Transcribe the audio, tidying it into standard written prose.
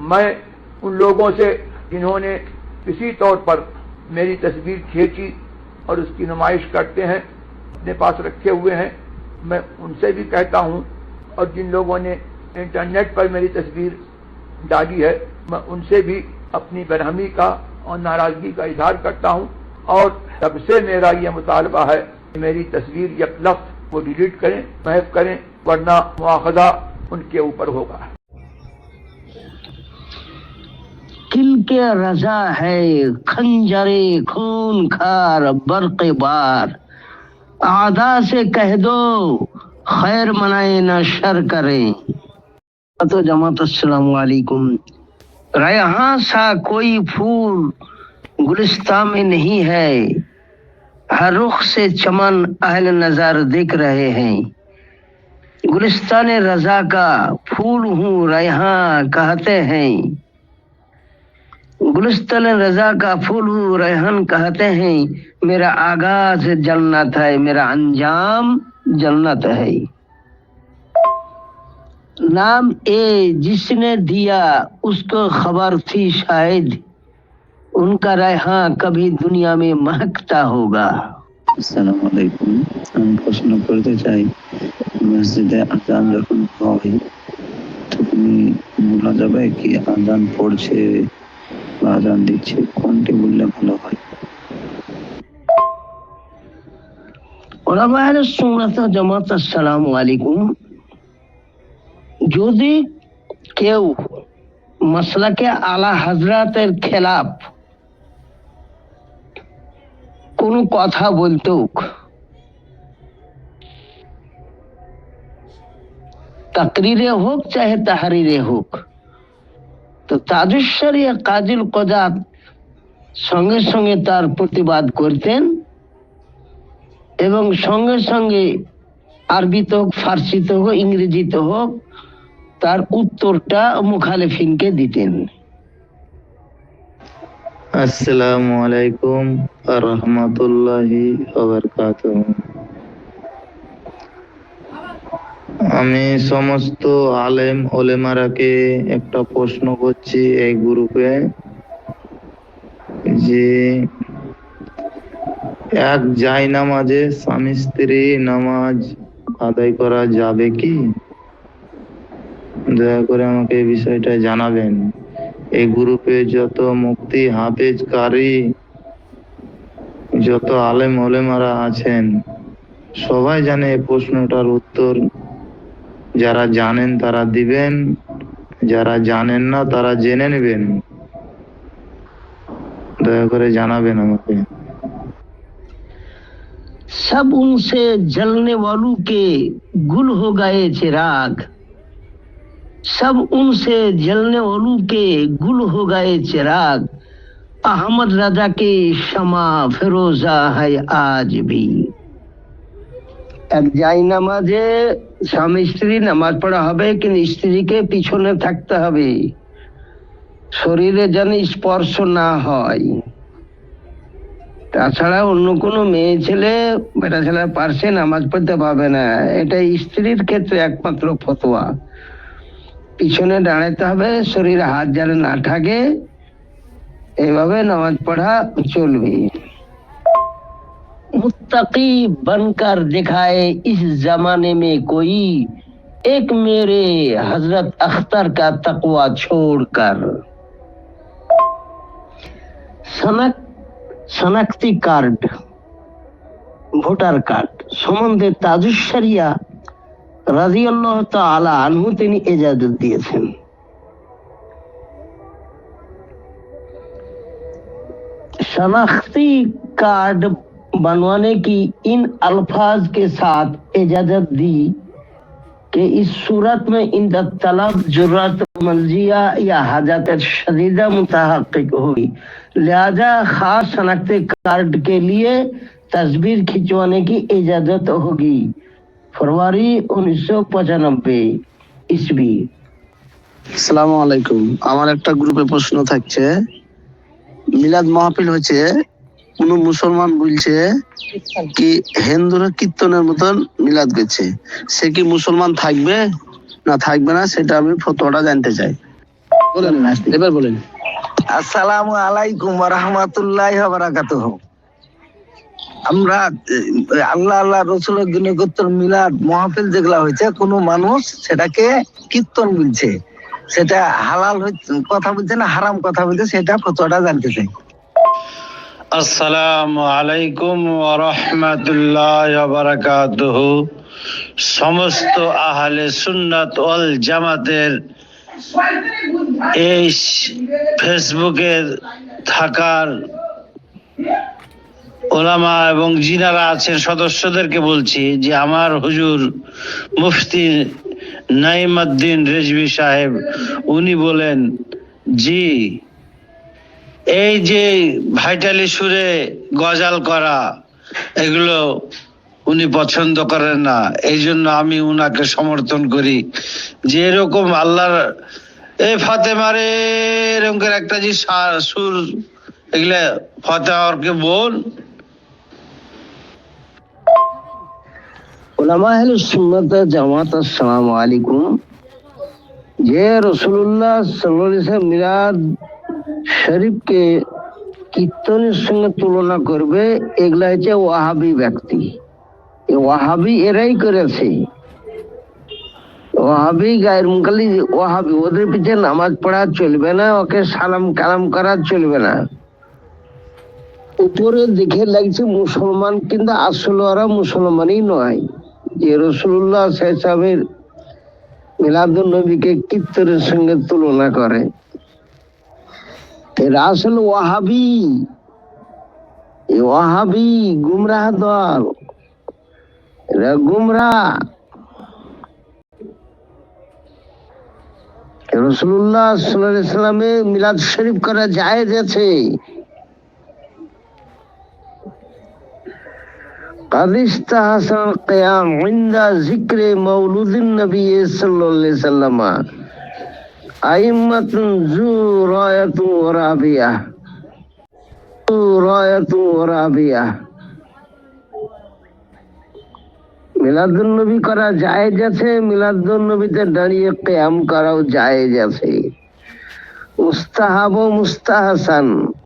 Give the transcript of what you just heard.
मैं उन लोगों से जिन्होंने किसी तौर पर मेरी तस्वीर खींची और उसकी नुमाइश करते हैं, अपने पास रखे हुए हैं, मैं उनसे भी कहता हूं, और जिन लोगों ने इंटरनेट पर मेरी तस्वीर डाली है, मैं उनसे भी अपनी बरहमी का और नाराजगी का इजहार करता हूं। और सबसे मेरा यह मुतालबा है कि मेरी तस्वीर या लफ्ज वो डिलीट करें, महफ करें, वरना मुआखजा उनके ऊपर होगा। किल के रजा है खंजरे खून खार बर्क़ बार, आदा से कह दो खैर मनाए न शर करें। तो जमात अस्सलाम वालेकुम। रेहां सा कोई फूल गुलिस्तान में नहीं है, हर रुख से चमन अहल नजर देख रहे हैं। गुलिस्तान रजा का फूल हूँ रेहां कहते हैं, गुलिस्तान रजा का फूल हूँ रेहान कहते हैं। मेरा आगाज जन्नत है, मेरा अंजाम जन्नत है। नाम ए जिसने दिया उसको खबर थी शायद, उनका रेहान कभी दुनिया में महकता होगा। আসসালামু আলাইকুম। আমি প্রশ্ন করতে চাই, মসজিদে আজান যখন হয় তখন বলা যাবে কি আজান পড়ছে বা আজান দিচ্ছে, কোনটি বললে ভালো হয়? ওলামা আহলে সুন্নাত ওয়াল জামাত আসসালামু আলাইকুম। যদি কেউ মাসলাকে আলা হযরতের খেলাফ কোন কথা বলতো, তাকরিরে হোক চাহে তাহরিরে হোক, তো তাজুশ শরিয়া কাজিল কজাত সঙ্গে সঙ্গে তার প্রতিবাদ করতেন এবং সঙ্গে সঙ্গে আরবিতে হোক, ফার্সিতে হোক, ইংরেজিতে হোক, তার উত্তরটা মুখালিফিনকে দিতেন। আসসালামু আলাইকুম ওয়া রাহমাতুল্লাহি ওয়া বারাকাতুহু। আমি সমস্ত আলেম ওলেমারাকে একটা প্রশ্ন করছি এই গ্রুপে, যে এক জায়নামাজে স্বামী স্ত্রী নামাজ আদায় করা যাবে কি? দয়া করে আমাকে এই বিষয়টা জানাবেন। এই গ্রুপে যত মুফতি হাফেজ কারি যত আলেম ওলেমারা আছেন সবাই জানে এই প্রশ্নটার উত্তর। যারা জানেন তারা দিবেন, যারা জানেন না তারা জেনে নেবেন। দয়া করে জানাবেন আমাকে। सब उनसे जलने वालों के गुल हो गए चिराग, सब उनसे जलने वालों के गुल हो गए चिराग, अहमद रजा के शमा फिरोजा है आज भी। এক জায়নামাজে স্বামী স্ত্রী নামাজ পড়া হবে, কিন্তু স্ত্রীকে পিছনে থাকতে হবে, শরীরে যেন স্পর্শ না হয়। তাছাড়া অন্য কোনো মেয়ে ছেলে বেটা ছেলে পারছে নামাজ পড়তে পারবে না, এটা স্ত্রীর ক্ষেত্রে একমাত্র ফতোয়া। পিছনে দাঁড়াতে হবে, শরীরে হাত যেন না থাকে, এইভাবে নামাজ পড়া চলবে। मुत्तकी बनकर दिखाए इस जमाने में कोई, एक मेरे हजरत अख्तर का तकवा छोड़कर। শনাক্তি কার্ড, ভোটার কার্ড সম্বন্ধে তাজুশ শরিয়া রাদিয়াল্লাহু তাআলা আনহু তিনি ইজাজত দিয়েছেন। शनाख्ती कार्ड बनवाने की इन अल्फाज के साथ इजाजत दी कि इस सूरत में इन तलब जरूरत मलजिया या हाजत शदीदा मुतहक्किक होगी, लिहाजा खास शनाख्ती कार्ड के लिए तस्वीर खिंचवाने की इजाजत होगी। फरवरी 1995 ईस्वी। আসসালামু আলাইকুম। আমার একটা গ্রুপে প্রশ্ন থাকছে, মিলাদ মাহফিল হচ্ছে, কোন মুসলমান বলছে কি হিন্দুরা কীর্তনের মতন মিলাদ করছে, সে কি মুসলমান থাকবে না থাকবে না, সেটা আমি ফতোয়াটা জানতে চাই। বলেন এবার বলেন। আসসালামু আলাইকুম ওয়া রাহমাতুল্লাহি ওয়া বারাকাতুহু। আমরা আল্লাহ আল্লাহ রসুলের গুণগোত্তর মিলাদ মাহফিল যেগুলা হয়েছে, কোনো মানুষ সেটাকে কীর্তন বলছে, সেটা হালাল কথা বলছে না হারাম কথা বলছে, সেটা ফতোয়াটা জানতে চাই। আসসালামু আলাইকুম ওয়া রাহমাতুল্লাহি ওয়া বারাকাতুহু। সমস্ত আহলে সুন্নাত ওয়াল জামাতের এই ফেসবুকে থাকার ওলামা এবং যিনারা আছেন সদস্যদেরকে বলছি যে আমার হুজুর মুফতি নাইমুদ্দিন রেজভী সাহেব উনি বলেন, জি এই যে ভাইটালি সুরে গজাল করা এগুলো উনি পছন্দ করেন না। এই জন্য আমি উনাকে সমর্থন করি যে এরকম আল্লাহর এই ফাতেমারে এরকম করে একটা যে সুর এগুলা ফাতেমাকে বল। উলামা আহলে সুন্নাত ওয়াল জামাত, আসসালামু আলাইকুম। যে রাসূলুল্লাহ সাল্লাল্লাহু আলাইহি ওয়াসাল্লাম মিলাদ শরীফকে কীর্তনের সঙ্গে তুলনা করবে, এগুলা হচ্ছে ওয়াহাবি ব্যক্তি। এই ওয়াহাবি এরাই করেছে। ওয়াহাবি গায়ের মুখালি ওয়াহাবি, ওদের পিছনে নামাজ পড়া চলবে না, ওকে সালাম কালাম করা চলবে না। উপরে দেখে লাগছে মুসলমান, কিন্তু আসলে ওরা মুসলমানই নয়। যে রাসূলুল্লাহ সাহেবের মিলাদুন নবীকে কীর্তনের সঙ্গে তুলনা করে, এরা আসলে ওয়াহাবি। এই ওয়াহাবি গুমরাহ দল, এরা গুমরাহ। রাসূলুল্লাহ সাল্লাল্লাহু আলাইহি ওয়াসাল্লামের মিলাদ শরীফ করা জায়েজ আছে। قد استحسن القيام عند ذكر مولود النبي صلى الله عليه وسلم أئمة ذو راية ورابية। মিলাদুন নবী করা জায়েজ আছে, মিলাদুন নবীতে দাঁড়িয়ে কিয়াম করাও জায়েজ আছে। মুস্তাহাব ও মুস্তাহসান